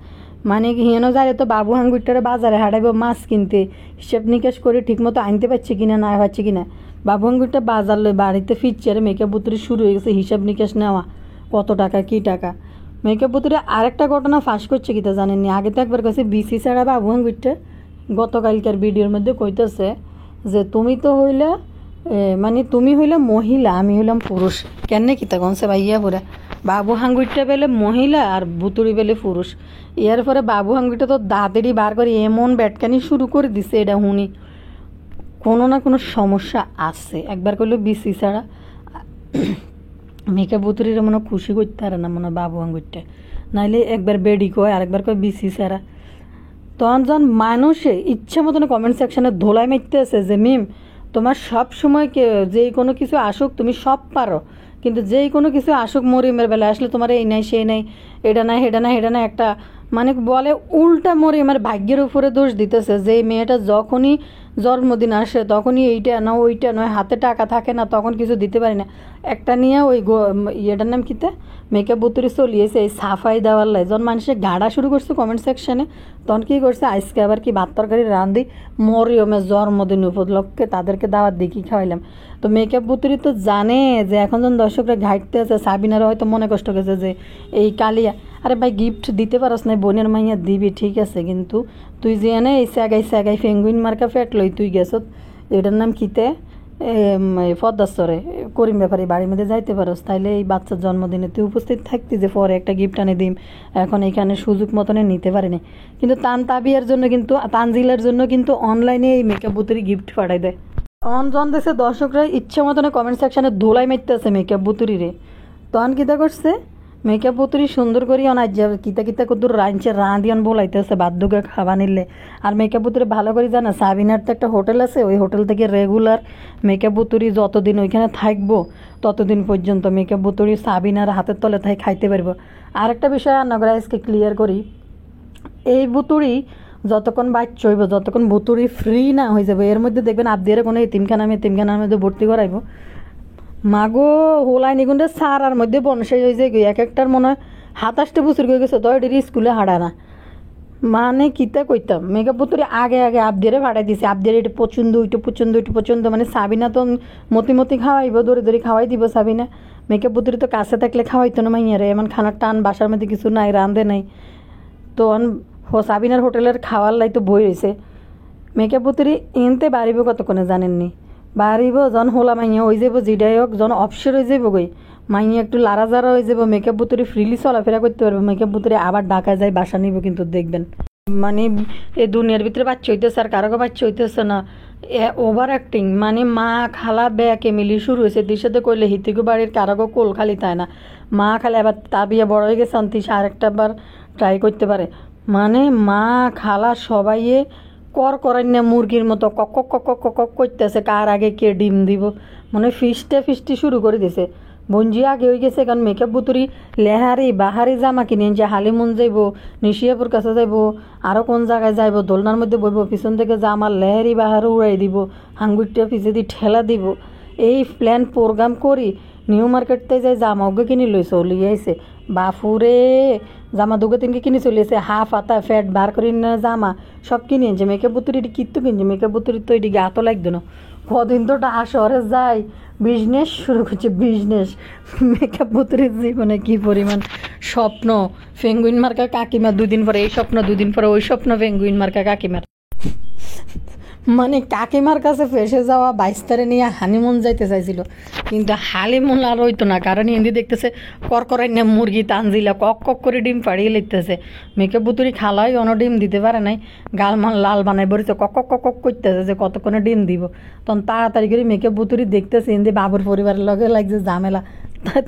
মানে হিয়ানো যায় তো বাবু হাঙ্গুরটারে বাজারে হাঁটাইব মাছ কিনতে, হিসাব নিকাশ করে ঠিকমতো আনতে পারছে কিনা না পারছে কিনা। বাবু হাঙ্গুরটা বাজার লই বাড়িতে ফিরছে, আর মেকআপ বুতুরি শুরু হয়ে গেছে হিসাব নিকাশ নেওয়া, কত টাকা কী টাকা। মেকআপ বুতুরি আরেকটা ঘটনা ফাঁস করছে কিতা জানেননি, আগে তো একবার কাছে বিসি ছাড়া বাবু হাঙ্গুরটা গতকালকার ভিডিওর মধ্যে কইতেছে যে তুমি তো হইলে মানে তুমি হইলে মহিলা, আমি হইলাম পুরুষ। কেন কিতা কনছে ভাইয়া পুরা বাবু হাঙ্গুরটা বেলে মহিলা আর বুতুরি বেলে পুরুষ। এর পরে বাবু হাঙ্গুরটা তো দাঁতেরই বার করে এমন ব্যাটকানি শুরু করে দিছে, এটা শুনি কোনো না কোনো সমস্যা আছে। একবার করলো বিসি ছাড়া মেকআপ বুতুরির মনে খুশি করতে পারে না মনে বাবু হাঙ্গুরটা, নাইলে একবার বেডি কয় আরেকবার কয় বিসি ছাড়া। তখন যখন মানুষে ইচ্ছা মতন কমেন্ট সেকশনে ধোলাই মারতে আছে যে মিম তোমার সব সময় যেই কোনো কিছু আসুক তুমি সব পারো, কিন্তু যেই কোনো কিছু আসুক মরিয়মের বেলায় আসলে তোমার এই নাই সেই নাই, এটা নাই হেটা নাই হেটা নাই, একটা মানে বলে উল্টা মরিয়মের ভাগ্যের উপরে দোষ দিতেছে যে মেয়েটা যখনই জন্মদিন আসে তখনই এইটা না ওইটা নয়, হাতে টাকা থাকে না, তখন কিছু দিতে পারি না। একটা নিয়ে ওই ইয়েটার নাম কিতে মেকআপ বুতুরি চলিয়েছে এই সাফাই দেওয়ার লাই। যখন মানুষের গাড়া শুরু করছে কমেন্ট সেকশনে, তখন কী করছে আজকে আবার কি ভাত তরকারি রাঁধি মরিয়মের জন্মদিন উপলক্ষে তাদেরকে দাওয়াত দেখি খাওয়াইলাম। তো মেকআপ বুতুরি তো জানে যে এখন যখন দর্শকরা ঘাটতে আছে, সাবিনারা হয়তো মনে কষ্ট গেছে যে এই কালিয়া, আরে ভাই গিফট দিতে পারস না, বোনের মাইয়া দিবি ঠিক আছে, কিন্তু তুই যে এনে এই স্যাগাই ফেঙ্গুইন মার্কা ফ্যাট লই তুই গেছত, এটার নাম কিতে পদ্মাস্তরে করিম ব্যাপারে বাড়ির মধ্যে যাইতে পারস, তাইলে এই বাচ্চার জন্মদিনে তুই উপস্থিত থাকতি যে পরে একটা গিফট আনে দিম, এখন এইখানে সুযোগ মতনে নিতে পারিনি। কিন্তু তাবিয়ার জন্য কিন্তু তানজিলার জন্য কিন্তু অনলাইনে এই মেকআপ বুতুরি গিফট পাঠাই দেয়। জন দেখছে দর্শকরা ইচ্ছা মতনে কমেন্ট সেকশনে ধোলাই মারতে আছে মেকআপ বুতুরিরে। তখন কিতা করছে মেকআপ বুতুরি সুন্দর করি অনাজ যাবে কিতা কদ্দুর রাঁধছে রাঁধিয়ান বলাইতে আছে বাধ্যকে খাওয়া নিলে। আর মেকআপ বুতুরি ভালো করে জানা সাবিনার তো একটা হোটেল আছে, ওই হোটেল থেকে রেগুলার মেকআপ বুতুরি যতদিন ওইখানে থাকবো ততদিন পর্যন্ত মেকআপ বুতুরি সাবিনার হাতের তলে তাই খাইতে পারবো। আর একটা বিষয় রান্নাঘরে আজকে ক্লিয়ার করি, এই বুতুরি যতক্ষণ বাচ্চা হইব, যতক্ষণ বুতুরি ফ্রি না হয়ে যাবে, এর মধ্যে দেখবেন আবদিয়ারে কোনো এতিমখানার মধ্যে ভর্তি করাইব, মাগো হোলাই নিগুন্ডে সারার মধ্যে বনসাই হয়ে যায়, এক একটার মনে হয় 27 বছর হয়ে গেছে তো এটি স্কুলে হাঁটায় না। মানে কিতা কইতাম মেকআপ বুতুরি আগে আবদিয়ারে ভাড়াই দিছে, আবদিয়ার এটা পছন্দ ওইটা পছন্দ, মানে সাবিনা তো মতি খাওয়াইব, দড়ি খাওয়াই দিব সাবিনা। মেকআপ বুতুরি তো কাছে থাকলে খাওয়াইতো না মাইয়ারে, এমন খানার টান বাসার মধ্যে কিছু নাই, রাঁধে নাই, তো সাবিনার হোটেলের খাওয়ার লাই তো বই রয়েছে। মেকআপ বুতুরি এনতে বাড়িব কতক্ষণে জানেননি, বাড়িব যখন হোলা মাইয়া হয়ে যাব, যেটাই হোক যখন অপসর হয়ে যাব গই মাইয়া একটু লাড়াজাড়া হয়ে যাব, মেকআপ বুতুরি ফ্রিলি চলাফেরা করতে পারবে। মেকআপ বুতুরি আবার ঢাকা যায় বাসা নিব, কিন্তু দেখবেন মানে এই দুনিয়ার ভিতরে বাচ্চা হইতেছে আর কারো বাচ্চা হইতেছে না, ওভার অ্যাক্টিং। মানে মা খালা ব্যাকে মিলি শুরু হয়েছে, দিশাতে করলে হিতিকু বাড়ির কারাগো কোল খালি তাই না, মা খালি আবার তাবিয়া বড় হয়ে গেছে আনতিস আরেকটা বার ট্রাই করতে পারে। মানে মা খালা সবাইয়ে করাই না মুরগির মতো কক কক কক কক করতেছে, কার আগে কে ডিম দিব, মানে ফিস্টি শুরু করে দিছে। বঞ্জি আগে হয়ে গেছে, কারণ মেকআপ বুতুরি লেহারি বাহারি জামা কিনে যে হালিমুন যাইব, নিশিয়াপুর কাছে যাইব, আরও কোন জায়গায় যাইব, দোলনার মধ্যে বইব, পিছন থেকে জামার লেহারি বাহারি উড়াই দিব, হাঙ্গুরটা পিছে দিয়ে ঠেলা দিব, এই প্ল্যান প্রোগ্রাম করি নিউ মার্কেটতে যাই জামা ওকে কিনে লই চলি আইছে বাফুরে জামা দুগে তিনকে কিনে চলে এসে হাফ হাতা ফ্যাট বার করি না জামা সব কিনে আনছে মেকআপ বুতুরি এটি কিত্তু কিনছে মেকআপ বুতুরি তো এটি গাতো লাগতো না কদিন তো শহরে যাই বিজনেস শুরু করছে বিজনেস মেকআপ বুতুরির জীবনে কি পরিমাণ স্বপ্ন পেঙ্গুইন মার্কা কাকিমা দুদিন পরে এই স্বপ্ন দুদিন পরে ওই স্বপ্ন পেঙ্গুইন মার্কা কাকিমার মানে কাকিমার কাছে ফেসে যাওয়া 22 তারে নিয়ে হানিমুন যাইতে চাইছিল কিন্তু হালিমুন আর হইতো না কারণ হিন্দি দেখতেছে করকরাই না মুরগি তানজিলা কক কক করে ডিম পাড়িয়ে লিখতেছে মেকআপ বুতুরি খালাই অন্য ডিম দিতে পারে নাই গালমান লাল বানাই বলিতে কক কক কক করতেছে যে কতক্ষণে ডিম দিব তখন তাড়াতাড়ি করে মেকআপ বুতুরি দেখতেছে হিন্দি বাবুর পরিবারের লগে লাগছে ঝামেলা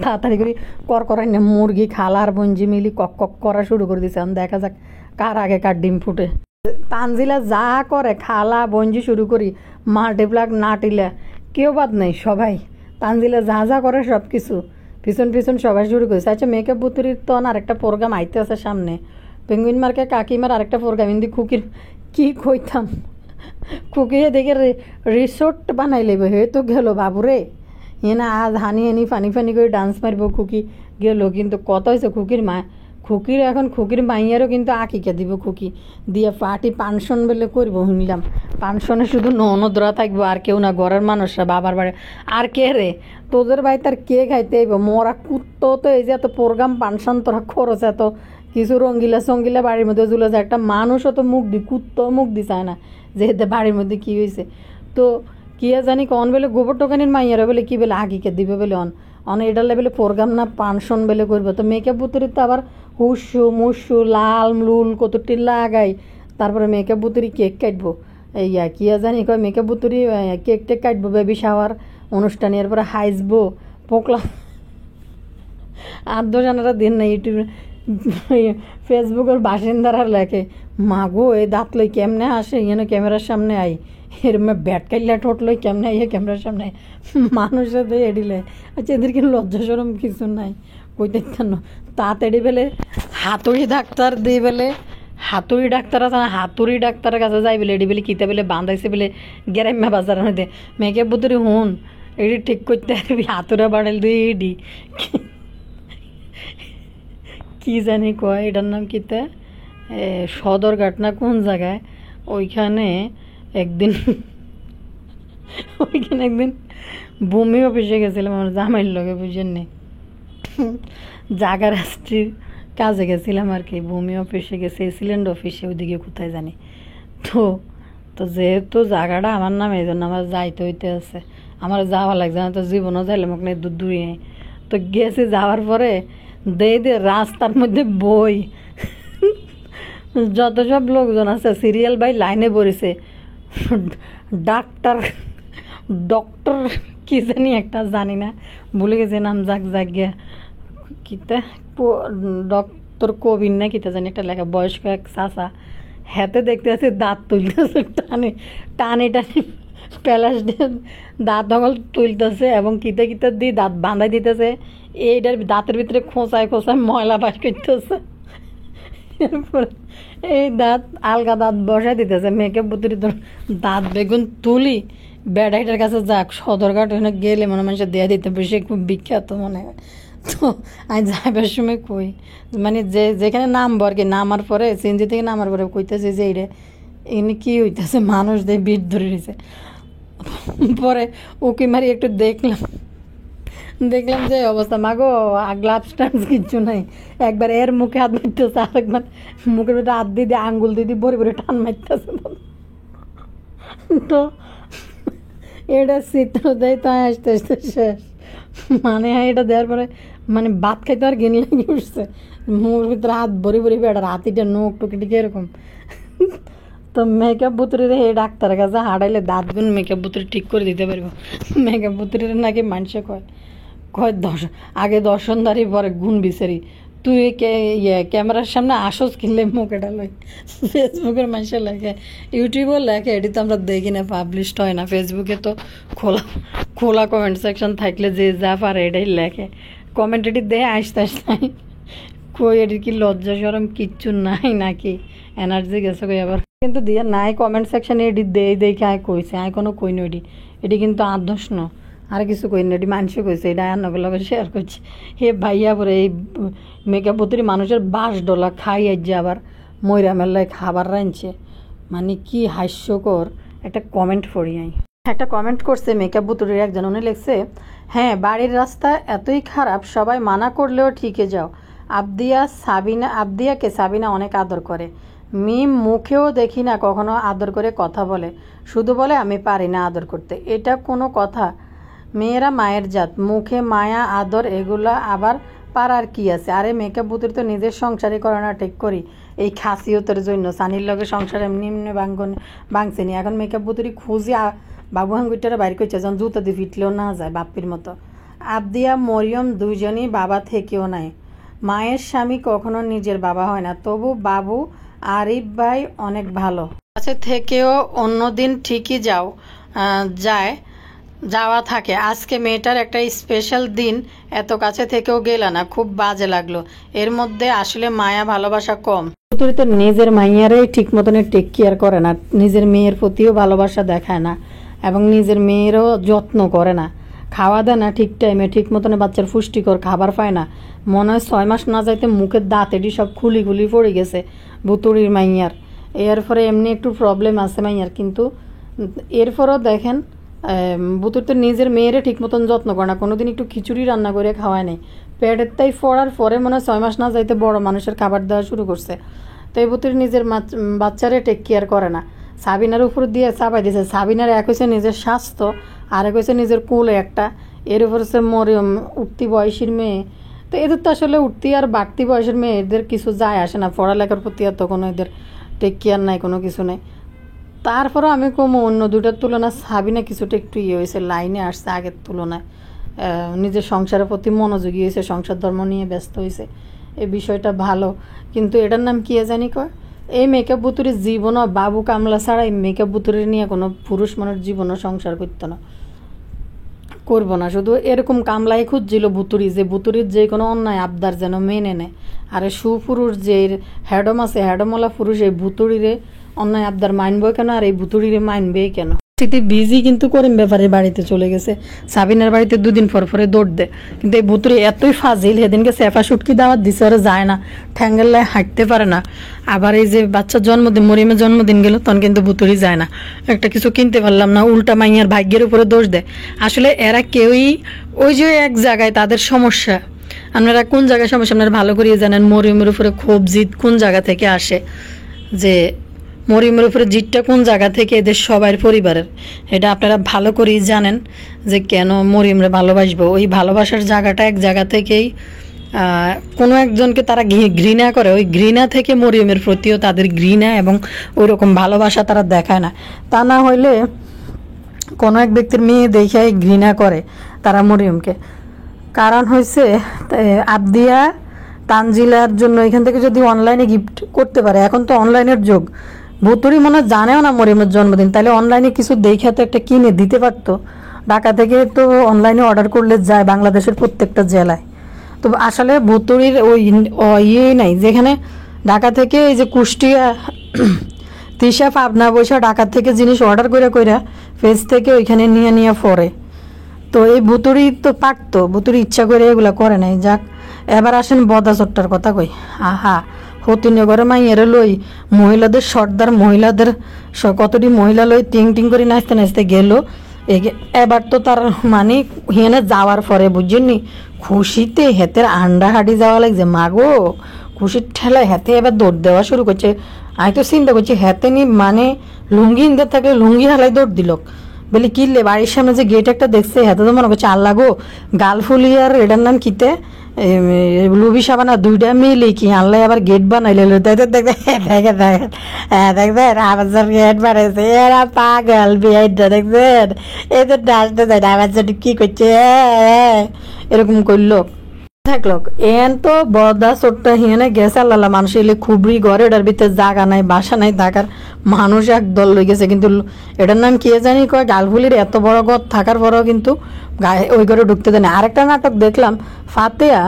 তাড়াতাড়ি করে করকরাই না মুরগি খালা আর বঞ্জি মিলি কক কক করা শুরু করে দিছে এখন দেখা যাক কার আগে কার ডিম ফুটে তানজিলা যা করে খালা বঞ্জি শুরু করি মাল্টিপ্লাক নাটিলা কেউ বাদ নেই সবাই তানজিলা যা যা করে সব কিছু পিছন পিছন সবাই শুরু করেছে আচ্ছা মেকআপ বুতুরির তো আরেকটা প্রোগ্রাম আইতে আছে সামনে পেঙ্গুইন মার্কে কাকিমার আরেকটা প্রোগ্রাম হিন্দি খুকির কি কইতাম খুকিয়ে দেখে রিসোর্ট বানাই লেবে হে তো গেল বাবুরে না আজ হানি হানি ফানি ফানি করে ডান্স মারবো খুকি গেল কিন্তু কত হয়েছে খুকির মা খুকির এখন খুকির মাইয়ারও কিন্তু আঁকিকে দিব খুকি দিয়ে পার্টি পানশন বলে করবো শুনলাম পানশনে শুধু ননদরা থাকবো আর কেউ না ঘরের মানুষরা বাবার বাড়ি আর কে রে তোদের বাড়িতে আর কে খাইতে আইব মোরা কুত্তো তো এই যে এত প্রোগ্রাম পানশন তোরা খরচ এত কিছু রঙ্গিলা সঙ্গিলা বাড়ির মধ্যে ঝুলে যায় একটা মানুষও তো মুখ দি কুত্তো মুখ দি চায় না যেহেতু বাড়ির মধ্যে কী হয়েছে তো কিয়া জানি কন বেলে গোবর টোকানির মাইয়ারা বলে কী বলে আগিকে দিবে বলে অন এটা লেভেলে প্রোগ্রাম না পানশন বেলে করবে তো মেকআপ বুতুরি তো আবার হুসু মুসু লাল লুল কতটি লাগাই তারপরে মেকআপ বুতুরি কেক কাটবো ইয়া কিয়া জানি কয় মেকআপ বুতুরি কেক টেক কাটবো বেবি শাওয়ার অনুষ্ঠানে এরপরে হাইসবো পোকলা 8-10 জানারা দিন না ইউটিউব ফেসবুকের বাসিন্দারা লেখে মাগো এই দাঁত লই কেমনে আসে ইয়েন ক্যামেরার সামনে আই এরম ব্যাট কাইলা ঠোঁট লই কেমনে আইয়ে ক্যামেরার সামনে মানুষের দিয়ে এডিলে আচ্ছা এদের কিন্তু লজ্জা সরম কিছু নাই কইতে না তাড়াতাড়ি বেলে হাতুড়ি ডাক্তার দিয়ে বেলে হাতুড়ি ডাক্তার আছে না হাতুড়ি ডাক্তারের কাছে যাই বলে এডি বেলে কিতা বেলে বাঁধাইছে বলে গ্রাম্য বাজারের মধ্যে মেকআপ বুতুরি হুন এডি ঠিক করতে পারবি হাতুড়া বাড়াইল দিয়ে এডি কি জানি কয় এটার নাম কিতা সদরঘাট না কোন জায়গায় ওইখানে একদিন ভূমি অফিসে গেছিলাম আমার জামাইয়ের লগে বুঝেন নি জাগা রাষ্ট্রীর কাজে গেছিলাম আর কি ভূমি অফিসে গেছে সিলিন্ড অফিসে ওইদিকে কোথায় জানি তো তো যেহেতু জায়গাটা আমার নামে এই জন্য আমার যাইতে হইতে আছে আমার যাওয়া লাগছে না তো জীবনও যাইলে মোক না দূরে তো গেছি যাওয়ার পরে দে রাস্তার মধ্যে বই যত সব লোকজন আছে সিরিয়াল বাই লাইনে পড়েছে ডক্টর কি জানি একটা জানি না ভুলে গেছে নাম গিয়া কিতা ডক্টর কবির না কিতা জানি একটা লেখা বয়স্ক এক চাচা হাতে দেখতে আছে দাঁত তুলতেছে টানে টানে টানে প্যালাস দিয়ে দাঁত দখল তুলতেছে এবং কিতা কিতা দিয়ে দাঁত বাঁধাই দিতেছে এইটার দাঁতের ভিতরে খোঁচায় ময়লা বাস করতেছে এরপরে এই দাঁত আলগা দাঁত বসাই দিতেছে মেকআপ বুতুরি তোর দাঁত বেগুন তুলি বেড়াইটার কাছে যাক সদরঘাট ওখানে গেলে মনে মানুষের দেয়া দিতে বেশি খুব বিখ্যাত মনে হয় তো আমি যাইবার সময় কই মানে যেখানে নামবো আর কি নামার পরে সিনজি থেকে নামার পরে কইতেছে যে এইটা এনে কী হইতেছে মানুষ দিয়ে বিট ধরে দিছে পরে উকি মারি একটু দেখলাম যে অবস্থা মাগো গ্লাভস টাভস কিচ্ছু নাই একবার এর মুখে হাত মারতেছে আরেকবার মুখের ভিতরে হাত দিয়ে আঙ্গুল দিয়ে ভরে ভরে টান মারতেছে তো এটা চিত্র দেয় তাই আসতে আসতে শেষ মানে এটা দেওয়ার পরে মানে ভাত খাইতে আর গেনি লাগে উঠছে মুখের ভিতরে হাত ভরি ভরি বেড়ার হাতিটা নোক টুকিটিকে এরকম তো মেকআপ বুতুরিরে এই ডাক্তারের কাছে হাঁটাইলে দাঁতগুন মেকআপ বুতুরি ঠিক করে দিতে পারবো মেকআপ বুতুরিরে নাকি মানুষে কয় আগে দর্শনদারি পরে গুণ বিচারি তুই ক্যামেরার সামনে আসস কিনলে মুখ এটা লই ফেসবুকের মানুষে লেখে ইউটিউবেও লেখে এটি তো আমরা দেখি না পাবলিশড হয় না ফেসবুকে তো খোলা কমেন্ট সেকশন থাকলে যে যা পারে এটাই লেখে কমেন্ট এটি দেয় আসতে কই এটির কি লজ্জা সরম কিচ্ছু নাই নাকি এনার্জি গেছে কই আবার কিন্তু দিয়ে নাই কমেন্ট সেকশনে এটি দেখে আয় কইছে আয় কোনো কই এটি কিন্তু আদর্শ ন আর কিছু কই না, এটি মানুষে কইছে, এটা আন্নগুলো শেয়ার করছি। হে ভাইয়া পরে এই মেকআপ বুতুরি মানুষের 22 ডলা খাই আইছে, আবার ময়রা মেলায় খাবার রাঁধছে, মানে কি হাস্যকর। একটা কমেন্ট পড়ি আই, একটা কমেন্ট করছে মেকআপ বুতুরির একজন, উনি লিখছে, হ্যাঁ বাড়ির রাস্তা এতই খারাপ সবাই মানা করলেও ঠিকই যাও। আবদিয়াকে সাবিনা অনেক আদর করে, মিম মুখেও দেখি না কখনো আদর করে কথা বলে, শুধু বলে আমি পারি না আদর করতে। এটা কোনো কথা? মেয়েরা মায়ের জাত, মুখে মায়া আদর এগুলা আবার পারার কি আছে? আরে মেকআপ বুতুরি তো নিজের সংসারই করে না, ঠিক করি এই খাসিয়তের জন্য সানির লগে সংসার এমনি এমনি ভাঙছেনি। এখন মেকআপ বুতুরি খুঁজি বাবু হাঙ্গুইটারে বাইর করছে, যখন জুতা দিয়ে ফিটলেও না যায় বাপ্পির মতো। আবদিয়া মরিয়ম দুইজনই বাবা থেকেও নাই, মায়ের স্বামী কখনো নিজের বাবা হয় না, তবু বাবু আরিফ ভাই অনেক ভালো, কাছে থেকেও অন্যদিন ঠিকই যাওয়া থাকে। আজকে মেয়েটার একটা স্পেশাল দিন, এত কাছে থেকেও গেল না, খুব বাজে লাগলো। এর মধ্যে আসলে মায়া ভালোবাসা কম। বুতুরি তো নিজের মাইয়ারই ঠিক মতন টেক কেয়ার করে না, নিজের মেয়ের প্রতিও ভালোবাসা দেখায় না, এবং নিজের মেয়েরও যত্ন করে না, খাওয়া দেয় না ঠিক টাইমে, ঠিক মতন বাচ্চার পুষ্টিকর খাবার পায় না। মনে হয় 6 মাস না যাইতে মুখের দাঁত এটি সব খুলি পড়ে গেছে বুতুরির মাইয়ার। এরপরে এমনি একটু প্রবলেম আছে মাইয়ার, কিন্তু এরপরও দেখেন বুতুর তো নিজের মেয়েরে ঠিক মতন যত্ন করে না, কোনোদিন একটু খিচুড়ি রান্না করে খাওয়ায় নেই। পেটের তাই পড়ার পরে মনে হয় 6 মাস না যাইতে বড় মানুষের খাবার দেওয়া শুরু করছে। তো এই বুতুর নিজের বাচ্চারে টেক কেয়ার করে না, সাবিনার উপর দিয়ে চাপাই দিয়েছে। সাবিনার এক হয়েছে নিজের স্বাস্থ্য, আর এক হয়েছে নিজের কুলে একটা, এর উপর হচ্ছে মরিয়ম উঠতি বয়সীর মেয়ে। তো এদের তো আসলে উঠতি আর বাড়তি বয়সের মেয়ে, এদের কিছু যায় আসে না, পড়ালেখার প্রতি আর তো কোনো এদের টেক কেয়ার নাই, কোনো কিছু নেই। তারপরও আমি কম অন্য দুটার তুলনায় সাবিনা কিছুটা একটু হয়েছে, লাইনে আসছে আগের তুলনায়, নিজের সংসারের প্রতি মনোযোগী হয়েছে, সংসার ধর্ম নিয়ে ব্যস্ত হয়েছে, এই বিষয়টা ভালো। কিন্তু এটার নাম কি জানি কয়, এই মেকআপ বুতুরির জীবনও বাবু কামলা ছাড়া এই মেকআপ বুতুরির নিয়ে কোনো পুরুষ মানুষের জীবনও সংসার করবো না। শুধু এরকম কামলাই খুঁজছিল বুতুরি, যে বুতুরির যে কোনো অন্যায় আবদার যেন মেনে নেয়। আর সুপুরুষ যে হ্যাডম আছে, হ্যাডমওয়ালা পুরুষ এই বুতুরিরে অন্যায় আবদার মানবে কেন, আর এই বুতুরিরে মানবেই কেন? বিজি কিন্তু করিম ব্যাপারে বাড়িতে চলে গেছে, সাবিনার বাড়িতে 2 দিন পর পরে দৌড় দেয়। কিন্তু এই বুতুরি এতই ফাজিল, সেদিনকে সেফা সুটকি দাওয়াত দিছে, ওরা যায় না, ঠ্যাঙ্গেল্লায় হাঁটতে পারে না। আবার এই যে বাচ্চার জন্মদিন, মরিয়মের জন্মদিন গেল, তখন কিন্তু বুতুরি যায় না, একটা কিছু কিনতে পারলাম না, উল্টা মাইয়ার ভাগ্যের উপরে দোষ দেয়। আসলে এরা কেউই ওই যে এক জায়গায় তাদের সমস্যা, আপনারা কোন জায়গায় সমস্যা আপনারা ভালো করিয়ে জানেন। মরিয়মের উপরে ক্ষোভ জিদ কোন জায়গা থেকে আসে, যে মরিয়মের উপরে জিদটা কোন জায়গা থেকে, এদের সবার পরিবারের, এটা আপনারা ভালো করেই জানেন, যে কেন মরিয়মরে ভালোবাসবো। ওই ভালোবাসার জায়গাটা এক জায়গা থেকেই কোনো একজনকে তারা ঘৃণা করে, ওই ঘৃণা থেকে মরিয়মের প্রতিও তাদের ঘৃণা এবং ওই রকম ভালোবাসা তারা দেখায় না। তা না হইলে কোনো এক ব্যক্তির মেয়ে দেখে ঘৃণা করে তারা মরিয়মকে। কারণ হয়েছে আবদিয়া তানজিলার জন্য এখান থেকে যদি অনলাইনে গিফট করতে পারে, এখন তো অনলাইনের যুগ, বুতুরি মনে জানেও না মরিয়মের জন্মদিন, তাহলে অনলাইনে কিছু দেখে তো একটা কিনে দিতে পারতো। ঢাকা থেকে তো অনলাইনে অর্ডার করলে যায় বাংলাদেশের প্রত্যেকটা জেলায়। তো আসলে বুতুরির ওই ইয়ে নাই, যেখানে ঢাকা থেকে এই যে কুষ্টিয়া তিশা পাবনা বৈশা ঢাকা থেকে জিনিস অর্ডার করে ফেস থেকে ওইখানে নিয়ে পড়ে। তো এই বুতুরি তো পারতো, বুতুরি ইচ্ছা করে এগুলা করে নাই। যাক, এবার আসেন বদা চট্টার কথা কই। আহা, হতিনগরে মাইয়ের লই মহিলাদের সর্দার, মহিলাদের কতটি মহিলা লই টিং টিং করে নাচতে নাচতে গেল। এবার তো তার মানে হিয়ানে যাওয়ার পরে বুঝছেননি, খুশিতে হেতের আন্ডা হাঁটি যাওয়া লাগছে, মাগো খুশির ঠেলায় হেতে এবার দৌড় দেওয়া শুরু করছে। আমি তো চিন্তা করছি হেতে নি মানে লুঙ্গি ইনতে থাকলে লুঙ্গি হালাই দৌড় দিল। বলি কিনলে বাড়ির সামনে যে গেট একটা দেখছে, হেতে তো মনে করছে আল্লাহ গো, গালফুলি আর এটার নাম কিতে লুবি সাবানা 2টা মিলি কি আনলে আবার গেট বানাইলে দেখবেন আমার গেট বানাইছে, এরা পাগল বিয়াইটা দেখবেন, এদের ডাসতে যায় আমার জন্য কি করছে এরকম করলো থাকলো। এন তো বদা চোটটা হিয়ানে গেছে আল্লাহ, মানুষ এলে খুবই ঘরে, এটার ভিতরে জায়গা নাই, বাসা নাই থাকার, মানুষ এক দল লই গেছে। কিন্তু এটার নাম কে জানি কয়, গালফুলির এত বড় ঘর থাকার পরেও কিন্তু গায়ে ওই ঘরে ঢুকতে দেয় না। আরেকটা নাটক দেখলাম, ফাতেয়া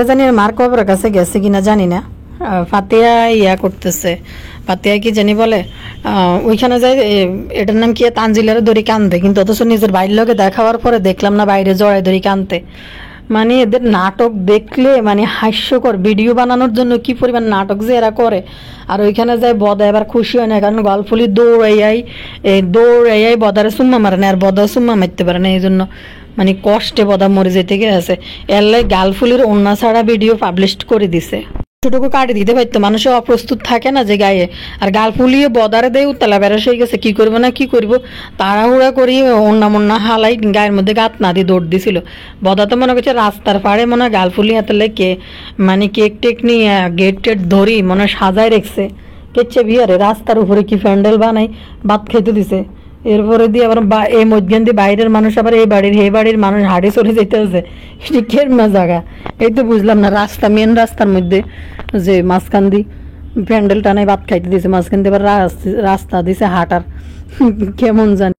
জানি মার কবরের কাছে গেছে কিনা জানি না, ফাতিয়া ইয়া করতেছে, ফাতিয়া কি জানি বলে, ওইখানে যাই এটার নাম কি তানজিলারে দড়ি কানতে, কিন্তু অথচ নিজের বাইরের লোকে দেখাবার পরে দেখলাম না বাইরে জড়াই দড়ি কানতে। মানে এদের নাটক দেখলে মানে হাস্যকর, ভিডিও বানানোর জন্য কি পরিমাণ নাটক যে এরা করে। আর ওইখানে যায় বদা এবার খুশি হয় না, কারণ গলফুলি দৌড়াইয়াই বদারে সুম্মা মারে না, আর বদা সুম্মা মারতে পারে না, এই জন্য মানে কষ্টে বদা মরে যেতে গেছে। এর লাই গালফুলির অন্য ছাড়া ভিডিও পাবলিশ করে দিছে। ছোটটুকু কাটি দিতে পারতো, মানুষের অপ্রস্তুত থাকে না যে গায়ে, আর গাল ফুলিয়ে বদারে দেয় উতলা বেড়াস হয়ে গেছে, কি করবো না কি করবো তাড়াহুড়া করি অন্যা মন্না হালাই গায়ের মধ্যে গাত না দিয়ে দৌড় দিছিল। বদা তো মনে করছে রাস্তার পাড়ে মনে হয় গাল ফুলি হাতে লেগে মানে কেক টেক নিয়ে গেট টেট ধরি মনে হয় সাজায় রেখছে, কেচ্ছে বিয়ারে রাস্তার উপরে কি প্যান্ডেল বানাই ভাত খাইতে দিছে। এরপরে দিয়ে আবার এই মধ্যখান দিয়ে বাইরের মানুষ আবার এই বাড়ির মানুষ হাড়ে চলে যেতে আছে, এটি কেরমা জায়গা এই তো বুঝলাম না। রাস্তা মেন রাস্তার মধ্যে যে মাঝখান দিয়ে প্যান্ডেল টানায় ভাত খাইতে দিছে, মাঝখান দিয়ে আবার রাস্তা দিছে হাঁটার, কেমন জানি।